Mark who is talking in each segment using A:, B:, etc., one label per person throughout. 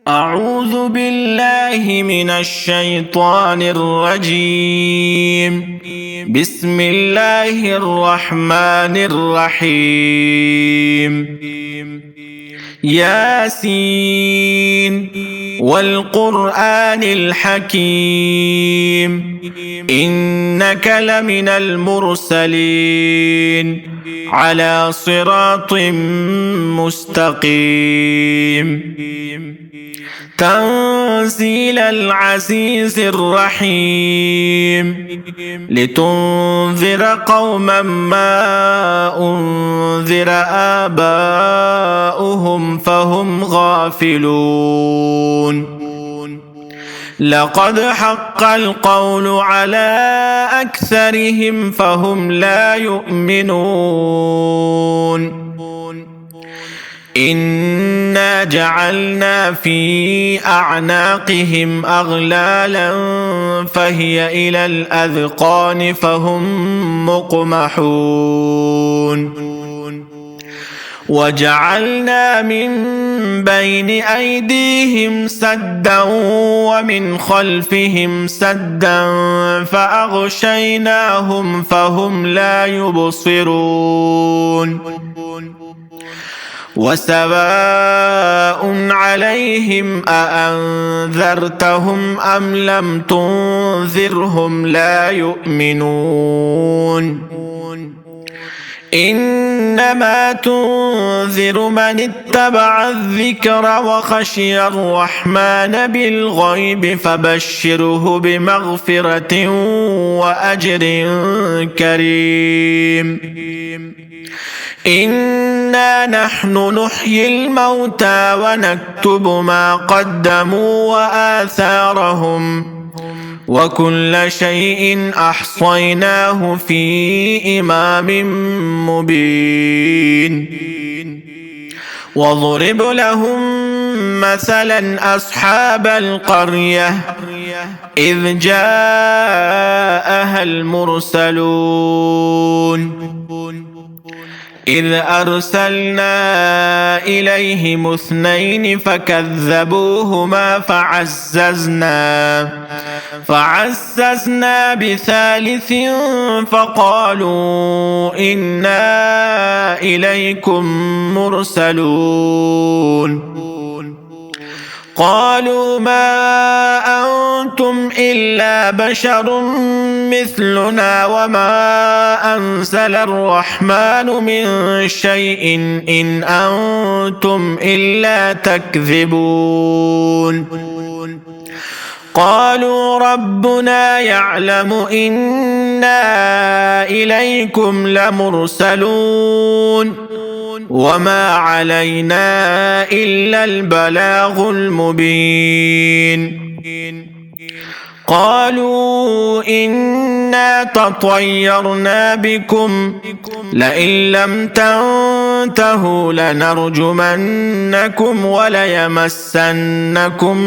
A: أعوذ بالله من الشيطان الرجيم. بسم الله الرحمن الرحيم. ياسين والقرآن الحكيم إنك لمن المرسلين على صراط مستقيم. تنزيل العزيز الرحيم لتنذر قوما ما أنذر آباؤهم فهم غافلون. لقد حق القول على أكثرهم فهم لا يؤمنون. إنا جعلنا في أعناقهم أغلالا فهي إلى الأذقان فهم مقمحون. وجعلنا من بين أيديهم سدا ومن خلفهم سدا فأغشيناهم فهم لا يبصرون. وسواء عليهم أأنذرتهم أم لم تنذرهم لا يؤمنون. إنما تنذر من اتبع الذكر وخشي الرحمن بالغيب فبشره بمغفرة وأجر كريم. إنا نحن نحيي الموتى ونكتب ما قدموا وآثارهم وكل شيء أحصيناه في إمام مبين. واضرب لهم مثلا أصحاب القرية إذ جاءها المرسلون إذ أرسلنا إليهم اثنين فكذبوهما فعززنا بثالث فقالوا إنا إليكم مرسلون. قالوا ما أنتم إلا بشر مثلنا وما أنزل الرحمن من شيء إن أنتم إلا تكذبون. قالوا ربنا يعلم إنا إليكم لمرسلون وما علينا إلا البلاغ المبين. قالوا إنا تطيرنا بكم لئن لم تنتهوا لنرجمنكم وليمسنكم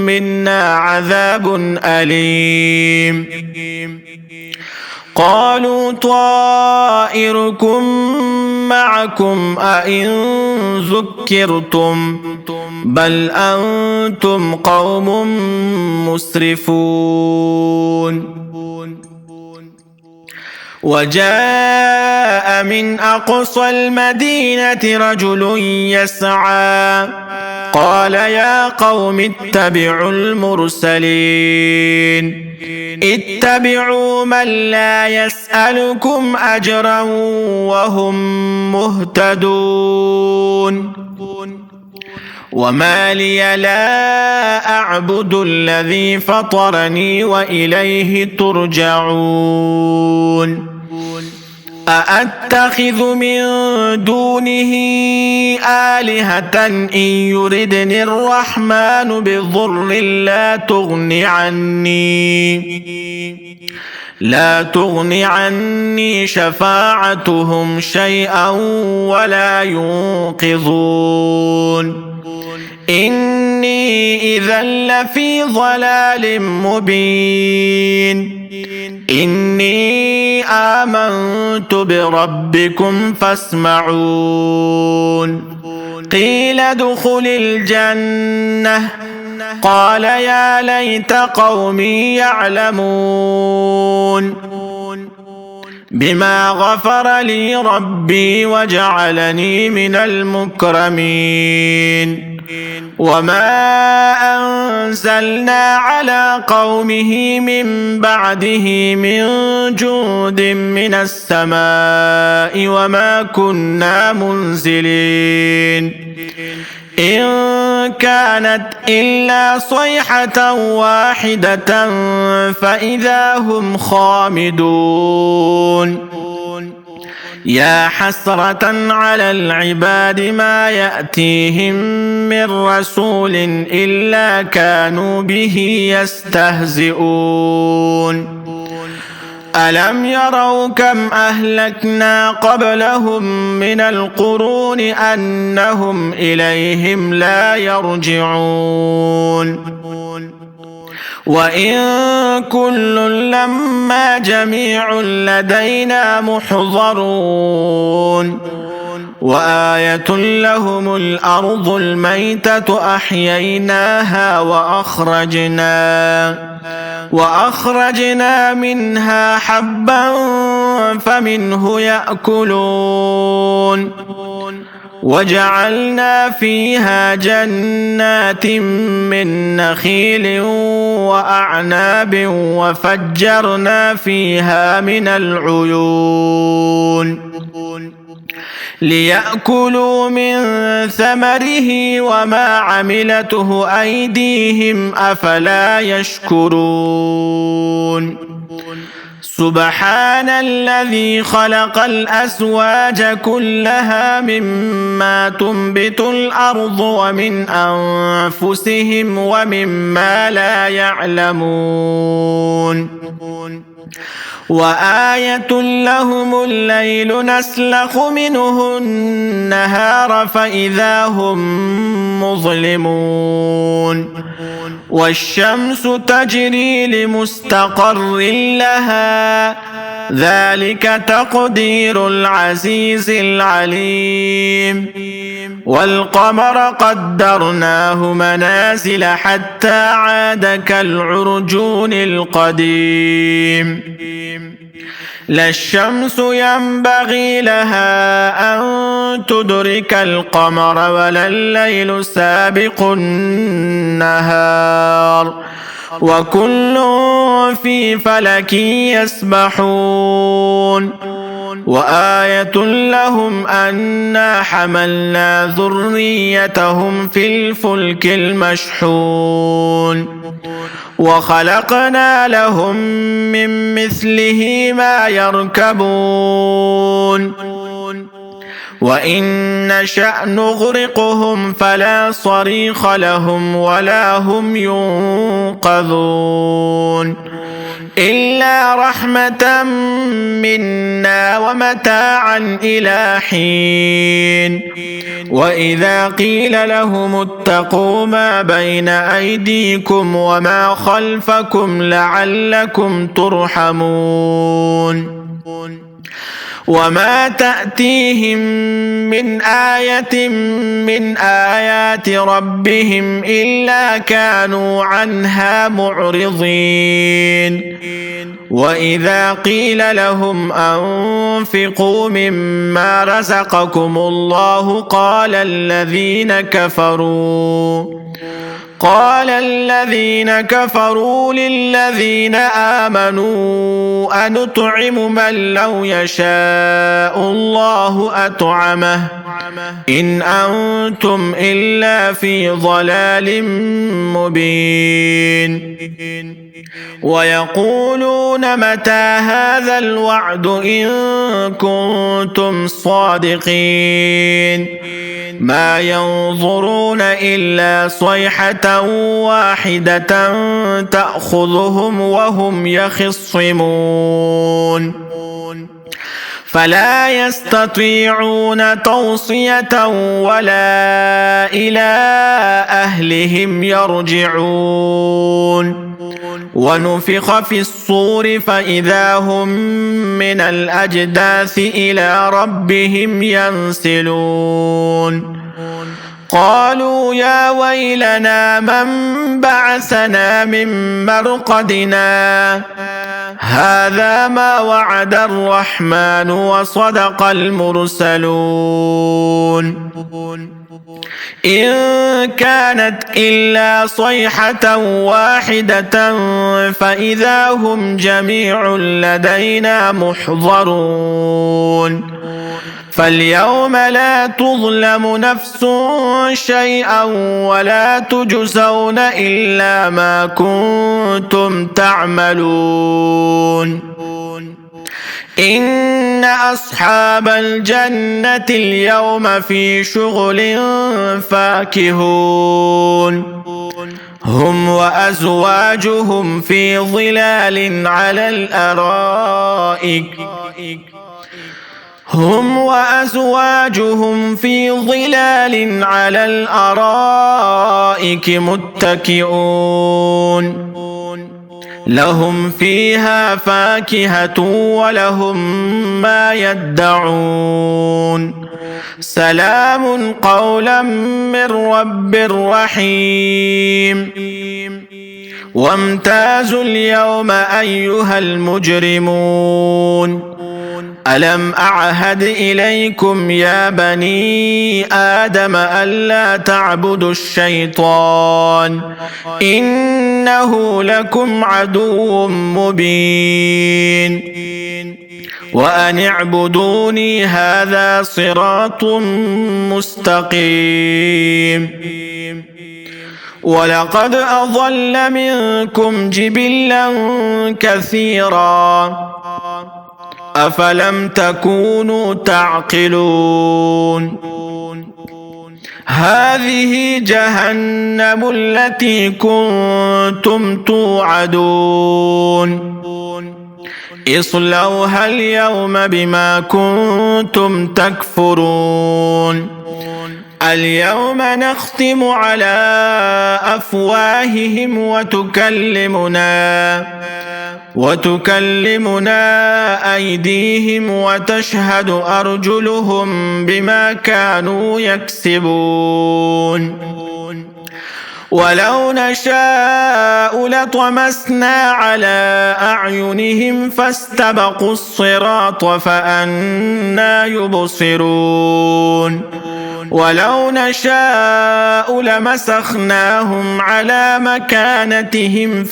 A: منا عذاب أليم. قالوا طائركم معكم أئن ذكرتم بل أنتم قوم مسرفون. وجاء من أقصى المدينة رجل يسعى قال يا قوم اتبعوا المرسلين اتبعوا من لا يسألكم أجرا وهم مهتدون. وما لي لا أعبد الذي فطرني وإليه ترجعون. أأتخذ من دونه آلهة إن يردني الرحمن بضر لا تغني عني شفاعتهم شيئا ولا ينقذون. إني إذا لفي ضلال مبين. إني آمنت بربكم فاسمعون. قيل ادخل الجنة قال يا ليت قومي يعلمون بما غفر لي ربي وجعلني من المكرمين وما أنزلنا على قومه من بعده من جود من السماء وما كنا منزلين إن كانت إلا صيحة واحدة فإذا هم خامدون يا حسرة على العباد ما يأتيهم من رسول إلا كانوا به يستهزئون ألم يروا كم أهلكنا قبلهم من القرون أنهم إليهم لا يرجعون وإن كل لما جميع لدينا محضرون وآية لهم الأرض الميتة أحييناها وأخرجنا منها حبا فمنه يأكلون وجعلنا فيها جنات من نخيل وأعناب وفجرنا فيها من العيون ليأكلوا من ثمره وما عملته أيديهم أفلا يشكرون سبحان الذي خلق الأزواج كلها مما تنبت الأرض ومن أنفسهم ومما لا يعلمون وآية لهم الليل نسلخ منه النهار فإذا هم مظلمون والشمس تجري لمستقر لها ذلك تقدير العزيز العليم والقمر قدرناه منازل حتى عاد كالعرجون القديم لا الشمس ينبغي لها أن تدرك القمر ولا الليل سابق النهار وكل في فلك يسبحون وآية لهم أنا حملنا ذريتهم في الفلك المشحون وخلقنا لهم من مثله ما يركبون وإن نشأ نغرقهم فلا صريخ لهم ولا هم ينقذون إلا رحمة منا ومتاعا إلى حين وإذا قيل لهم اتقوا ما بين أيديكم وما خلفكم لعلكم ترحمون وما تأتيهم من آية من آيات ربهم إلا كانوا عنها معرضين وإذا قيل لهم أنفقوا مما رزقكم الله قال الذين كفروا للذين آمنوا أنطعم من لو يشاء الله أطعمه إن أنتم إلا في ضلال مبين ويقولون متى هذا الوعد إن كنتم صادقين ما ينظرون إلا صيحة واحدة تأخذهم وهم يخصمون فلا يستطيعون توصية ولا إلى أهلهم يرجعون ونفخ في الصور فإذا هم من الأجداث إلى ربهم ينسلون قالوا يا ويلنا من بعثنا من مرقدنا هذا ما وعد الرحمن وصدق المرسلون إن كانت إلا صيحة واحدة فإذا هم جميع لدينا محضرون فاليوم لا تظلم نفس شيئا ولا تجزون إلا ما كنتم تعملون إن أصحاب الجنة اليوم في شغل فاكهون هم وأزواجهم في ظلال على الأرائك متكئون لهم فيها فاكهة ولهم ما يدعون سلام قولا من رب رحيم وامتازوا اليوم أيها المجرمون ألم أعهد إليكم يا بني آدم ألا تعبدوا الشيطان إنه لكم عدو مبين وأن اعبدوني هذا صراط مستقيم ولقد أضل منكم جبلا كثيرا أفلم تكونوا تعقلون هذه جهنم التي كنتم توعدون اصلوها اليوم بما كنتم تكفرون اليوم نختم على أفواههم وتكلمنا أيديهم وتشهد أرجلهم بما كانوا يكسبون ولو نشاء لطمسنا على أعينهم فاستبقوا الصراط فأنى يبصرون ولو نشاء لمسخناهم على مكانتهم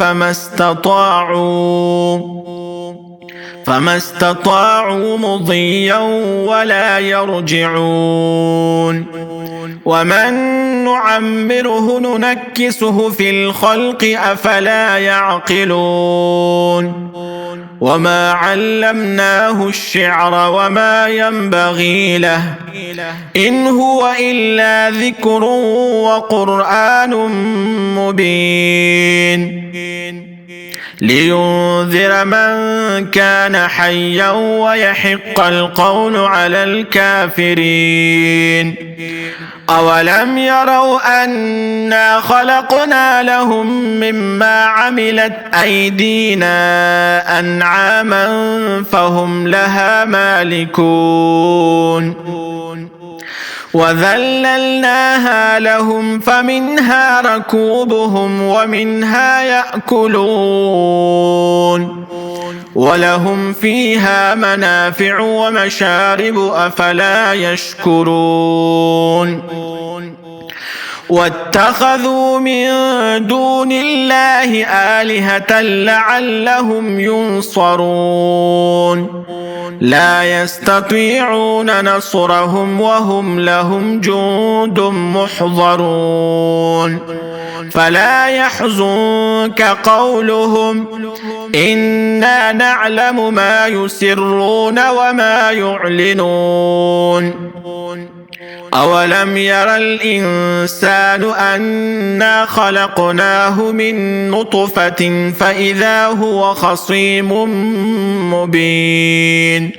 A: فما استطاعوا مضيا ولا يرجعون ومن نعمره ننكسه في الخلق أفلا يعقلون وما علمناه الشعر وما ينبغي له إن هو إلا ذكر وقرآن مبين لينذر من كان حيا ويحق القول على الكافرين أولم يروا أنا خلقنا لهم مما عملت أيدينا أنعاما فهم لها مالكون وذللناها لهم فمنها ركوبهم ومنها يأكلون ولهم فيها منافع ومشارب أفلا يشكرون واتخذوا من دون الله آلهة لعلهم ينصرون لا يستطيعون نصرهم وهم لهم جند محضرون فلا يحزنك قولهم إنا نعلم ما يسرون وما يعلنون أولم ير الإنسان أنا خلقناه من نطفة فإذا هو خصيم مبين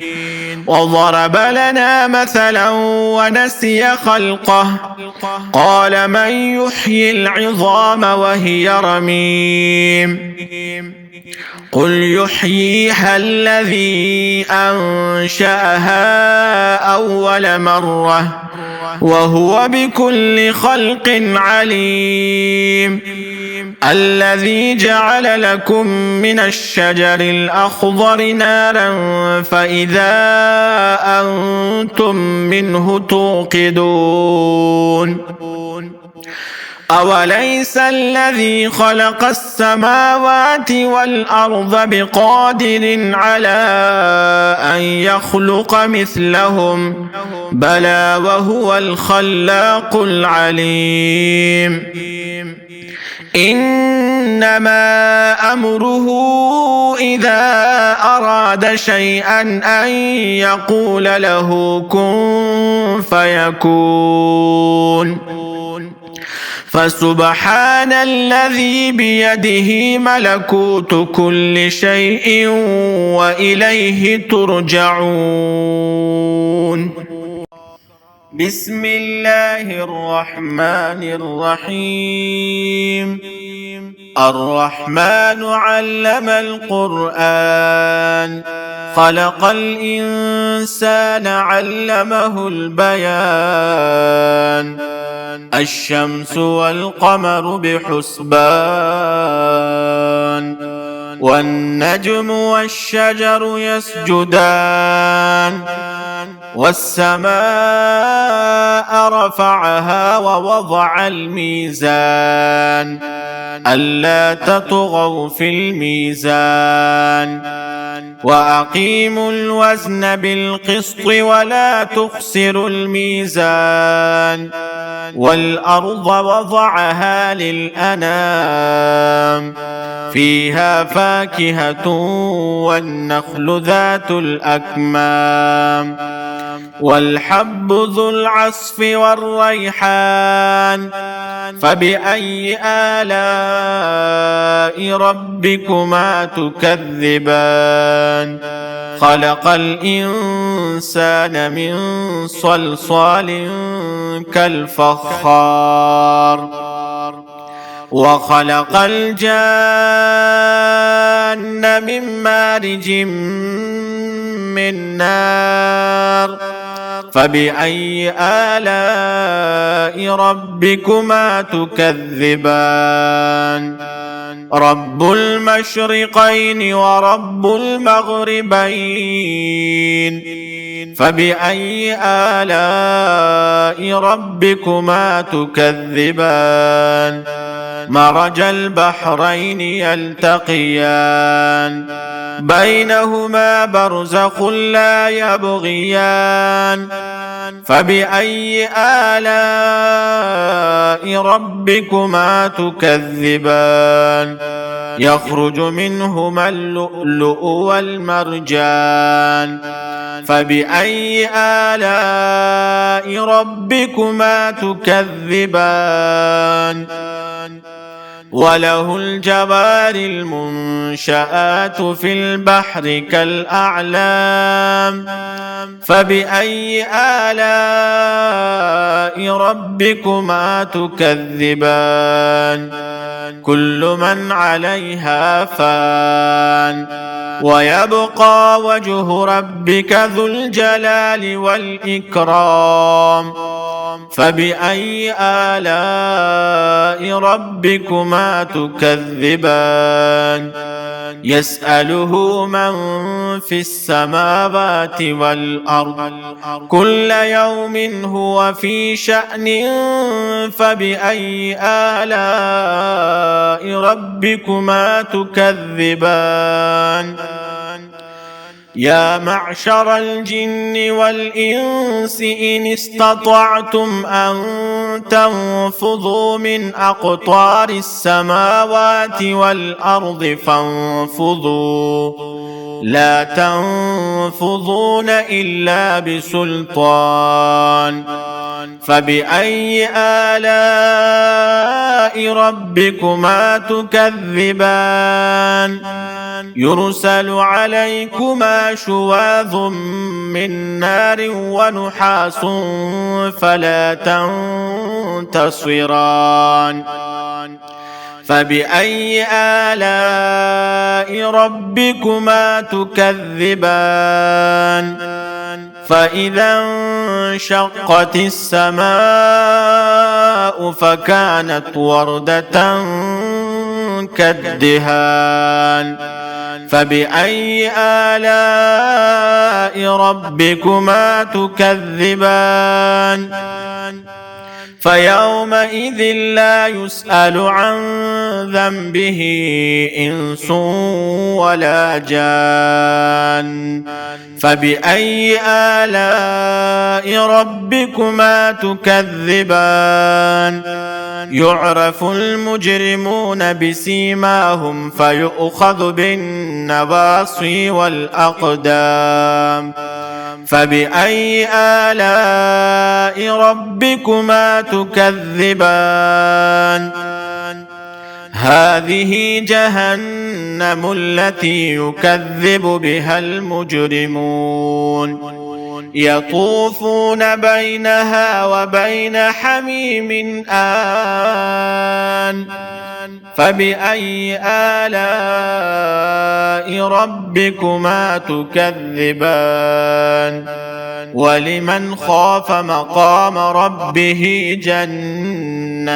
A: وضرب لنا مثلا ونسي خلقه قال من يحيي العظام وهي رميم قل يحييها الذي أنشأها أول مرة وهو بكل خلق عليم. الذي جعل لكم من الشجر الأخضر نارا فإذا أنتم منه توقدون. أوليس الذي خلق السماوات والأرض بقادر على أن يخلق مثلهم بلى وهو الخلاق العليم. إنما أمره إذا أراد شيئا أن يقول له كن فيكون. فسبحان الذي بيده ملكوت كل شيء وإليه ترجعون. بسم الله الرحمن الرحيم. الرحمن علم القرآن خلق الإنسان علمه البيان. الشمس والقمر بحسبان والنجم والشجر يسجدان والسماء رفعها ووضع الميزان ألا تطغوا في الميزان وأقيموا الوزن بالقسط ولا تخسروا الميزان والأرض وضعها للأنام فيها فاكهة والنخل ذات الأكمام والحب ذو العصف والريحان فبأي آلاء ربكما تكذبان. خلق الإنسان من صلصال كالفخار وخلق الجان من مارج من نار فبأي آلاء ربكما تكذبان. رب المشرقين ورب المغربين فبأي آلاء ربكما تكذبان. مرج البحرين يلتقيان بينهما برزخ لا يبغيان فبأي آلاء ربكما تكذبان. يخرج منهما اللؤلؤ والمرجان فبأي آلاء ربكما تكذبان. وله الجوار المنشآت في البحر كالأعلام فبأي آلاء ربكما تكذبان. كل من عليها فان ويبقى وجه ربك ذو الجلال والإكرام فبأي آلاء ربكما تكذبان. يسأله من في السماوات والأرض كل يوم هو في شأن فبأي آلاء ربكما تكذبان. يا معشر الجن والإنس إن استطعتم أن تنفذوا من أقطار السماوات والأرض فانفذوا لا تنفذون إلا بسلطان فبأي آلاء ربكما تكذبان. يرسل عليكما شواظ من نار ونحاس فلا تنتصران فبأي آلاء ربكما تكذبان. فإذا انشقت السماء فكانت وردة كالدهان فبأي آلاء ربكما تكذبان فيومئذ لا يسأل عن ذنبه إنس ولا جان فبأي آلاء ربكما تكذبان يعرف المجرمون بسيماهم فيؤخذ بالنواصي والأقدام فبأي آلاء ربكما تكذبان هذه جهنم التي يكذب بها المجرمون يطوفون بينها وبين حميم آن فبأي آلاء ربكما تكذبان ولمن خاف مقام ربه جنتان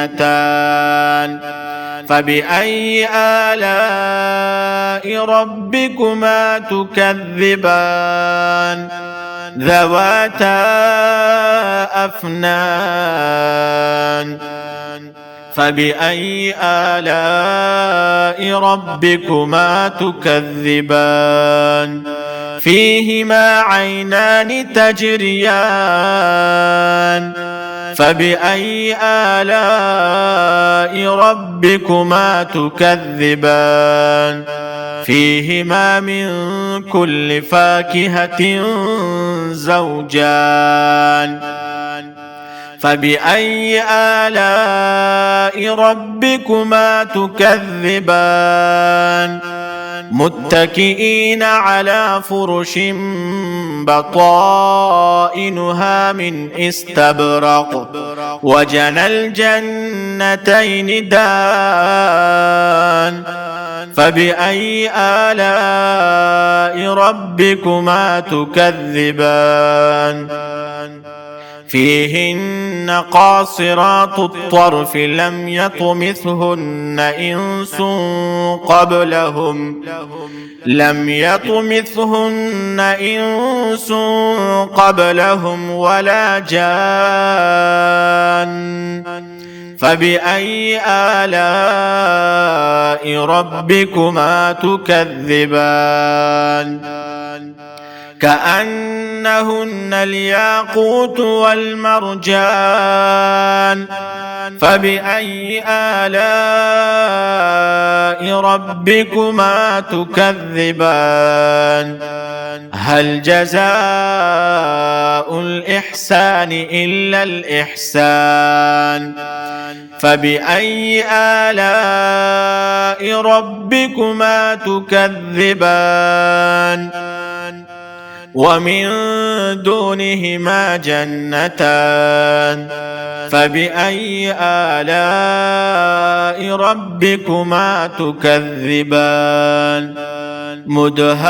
A: فبأي آلاء ربكما تكذبان ذواتا أفنان فبأي آلاء ربكما تكذبان فيهما عينان تجريان فبأي آلاء ربكما تكذبان فيهما من كل فاكهة زوجان فبأي آلاء ربكما تكذبان متكئين على فرش بطائنها من استبرق وجنى الجنتين دان فبأي آلاء ربكما تكذبان فيهن قاصرات الطرف لم يطمثهن إنس قبلهم ولا جان فبأي آلاء ربكما تكذبان كأنهن الياقوت والمرجان فبأي آلاء ربكما تكذبان هل جزاء الإحسان إلا الإحسان فبأي آلاء ربكما تكذبان ومن دونهما جنتان فبأي آلاء ربكما تكذبان مدهامتان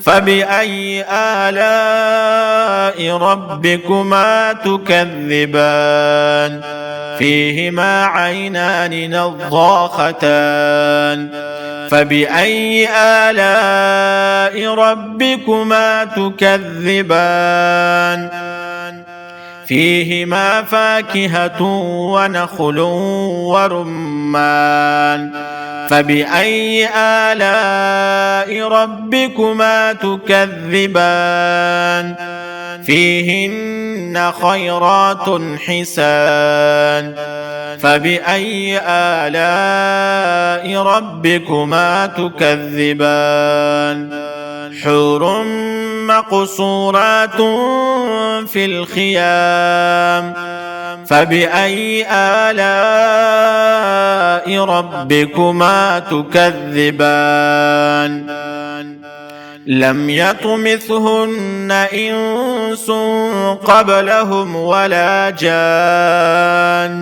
A: فبأي آلاء ربكما تكذبان فيهما عينان نضاختان فبأي آلاء ربكما تكذبان فيهما فاكهة ونخل ورمان فبأي آلاء ربكما تكذبان فيهن خيرات حسان فبأي آلاء ربكما تكذبان حور مقصورات في الخيام فبأي آلاء ربكما تكذبان لم يطمثهن إنس قبلهم ولا جان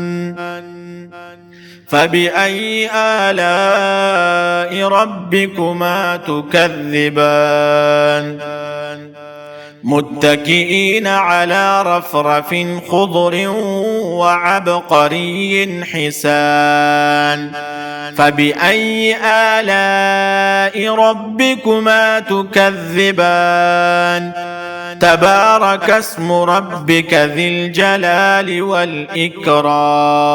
A: فبأي آلاء ربكما تكذبان متكئين على رفرف خضر وعبقري حسان فبأي آلاء ربكما تكذبان تبارك اسم ربك ذي الجلال والإكرام